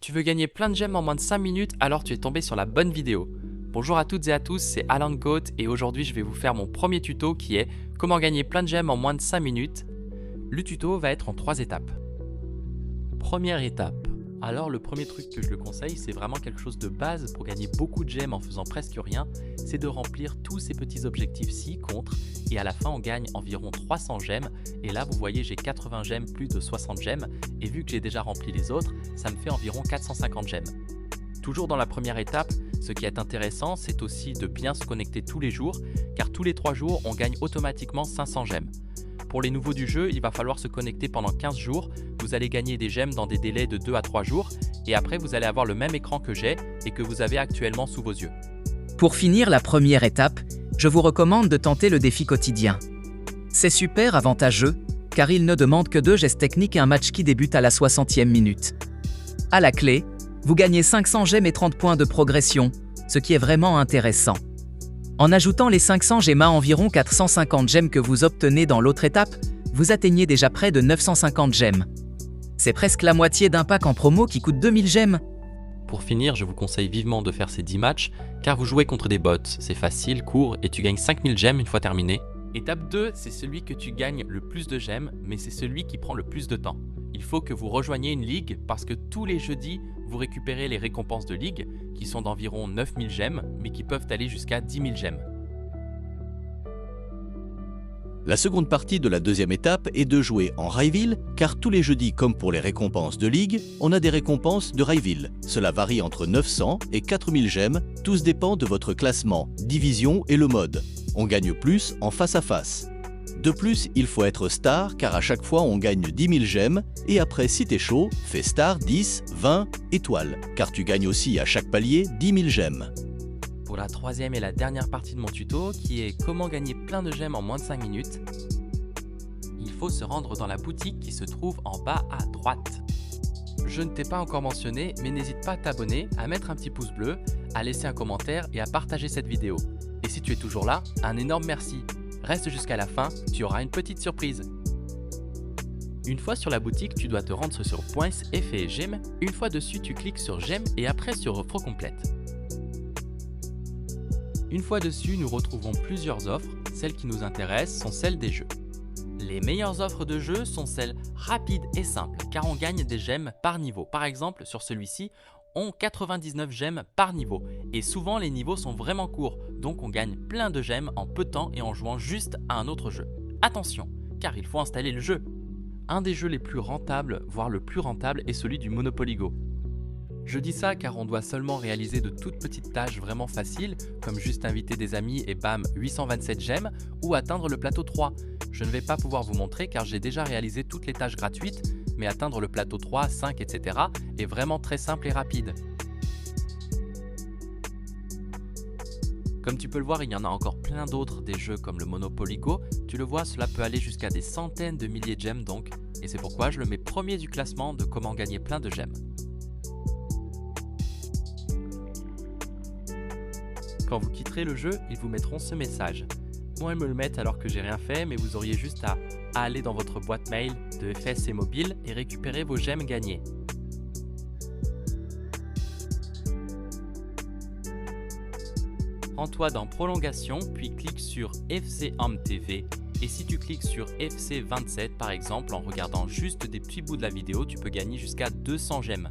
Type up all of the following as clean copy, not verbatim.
Tu veux gagner plein de gemmes en moins de 5 minutes, alors tu es tombé sur la bonne vidéo. Bonjour à toutes et à tous, c'est Alan Goat et aujourd'hui je vais vous faire mon premier tuto qui est comment gagner plein de gemmes en moins de 5 minutes. Le tuto va être en 3 étapes. Première étape. Alors le premier truc que je le conseille, c'est vraiment quelque chose de base pour gagner beaucoup de gemmes en faisant presque rien, c'est de remplir tous ces petits objectifs-ci contre et à la fin on gagne environ 300 gemmes et là vous voyez j'ai 80 gemmes plus de 60 gemmes et vu que j'ai déjà rempli les autres, ça me fait environ 450 gemmes. Toujours dans la première étape, ce qui est intéressant c'est aussi de bien se connecter tous les jours car tous les 3 jours on gagne automatiquement 500 gemmes. Pour les nouveaux du jeu, il va falloir se connecter pendant 15 jours, vous allez gagner des gemmes dans des délais de 2 à 3 jours et après vous allez avoir le même écran que j'ai et que vous avez actuellement sous vos yeux. Pour finir la première étape, je vous recommande de tenter le défi quotidien. C'est super avantageux, car il ne demande que 2 gestes techniques et un match qui débute à la 60e minute. À la clé, vous gagnez 500 gemmes et 30 points de progression, ce qui est vraiment intéressant. En ajoutant les 500 gemmes à environ 450 gemmes que vous obtenez dans l'autre étape, vous atteignez déjà près de 950 gemmes. C'est presque la moitié d'un pack en promo qui coûte 2000 gemmes. Pour finir, je vous conseille vivement de faire ces 10 matchs car vous jouez contre des bots, c'est facile, court et tu gagnes 5000 gemmes une fois terminé. Étape 2, c'est celui que tu gagnes le plus de gemmes, mais c'est celui qui prend le plus de temps. Il faut que vous rejoigniez une ligue parce que tous les jeudis, vous récupérez les récompenses de ligue qui sont d'environ 9000 gemmes, mais qui peuvent aller jusqu'à 10 000 gemmes. La seconde partie de la deuxième étape est de jouer en Raiville, car tous les jeudis, comme pour les récompenses de ligue, on a des récompenses de Raiville. Cela varie entre 900 et 4000 gemmes, tous dépend de votre classement, division et le mode. On gagne plus en face à face. De plus, il faut être star car à chaque fois on gagne 10 000 gemmes et après si t'es chaud, fais star 10, 20 étoiles car tu gagnes aussi à chaque palier 10 000 gemmes. Pour la troisième et la dernière partie de mon tuto qui est comment gagner plein de gemmes en moins de 5 minutes, il faut se rendre dans la boutique qui se trouve en bas à droite. Je ne t'ai pas encore mentionné mais n'hésite pas à t'abonner, à mettre un petit pouce bleu, à laisser un commentaire et à partager cette vidéo. Et si tu es toujours là, un énorme merci. Reste jusqu'à la fin, tu auras une petite surprise. Une fois sur la boutique, tu dois te rendre sur Points, Effets et Gemmes. Une fois dessus, tu cliques sur Gemmes et après sur Offre complète. Une fois dessus, nous retrouvons plusieurs offres. Celles qui nous intéressent sont celles des jeux. Les meilleures offres de jeux sont celles rapides et simples car on gagne des gemmes par niveau. Par exemple, sur celui-ci, on 99 gemmes par niveau et souvent les niveaux sont vraiment courts donc on gagne plein de gemmes en peu de temps et en jouant juste à un autre jeu. Attention, car il faut installer le jeu. Un des jeux les plus rentables, voire le plus rentable est celui du Monopoly Go. Je dis ça car on doit seulement réaliser de toutes petites tâches vraiment faciles comme juste inviter des amis et bam 827 gemmes ou atteindre le plateau 3. Je ne vais pas pouvoir vous montrer car j'ai déjà réalisé toutes les tâches gratuites mais atteindre le plateau 3, 5, etc. est vraiment très simple et rapide. Comme tu peux le voir, il y en a encore plein d'autres des jeux comme le Monopoly Go. Tu le vois, cela peut aller jusqu'à des centaines de milliers de gemmes donc, et c'est pourquoi je le mets premier du classement de comment gagner plein de gemmes. Quand vous quitterez le jeu, ils vous mettront ce message. Moi, ils me le mettent alors que j'ai rien fait, mais vous auriez juste à aller dans votre boîte mail de FS et mobile et récupérer vos gemmes gagnées. Rends-toi dans Prolongation, puis clique sur FC Home TV. Et si tu cliques sur FC 27 par exemple, en regardant juste des petits bouts de la vidéo, tu peux gagner jusqu'à 200 gemmes.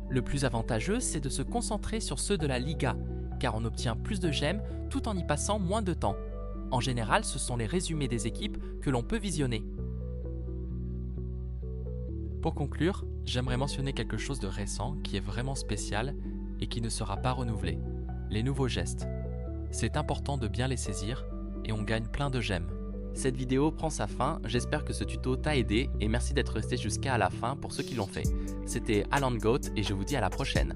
Le plus avantageux, c'est de se concentrer sur ceux de la Liga, car on obtient plus de gemmes tout en y passant moins de temps. En général, ce sont les résumés des équipes que l'on peut visionner. Pour conclure, j'aimerais mentionner quelque chose de récent qui est vraiment spécial et qui ne sera pas renouvelé. Les nouveaux gestes. C'est important de bien les saisir et on gagne plein de gemmes. Cette vidéo prend sa fin, j'espère que ce tuto t'a aidé et merci d'être resté jusqu'à la fin pour ceux qui l'ont fait. C'était Alan Goat et je vous dis à la prochaine.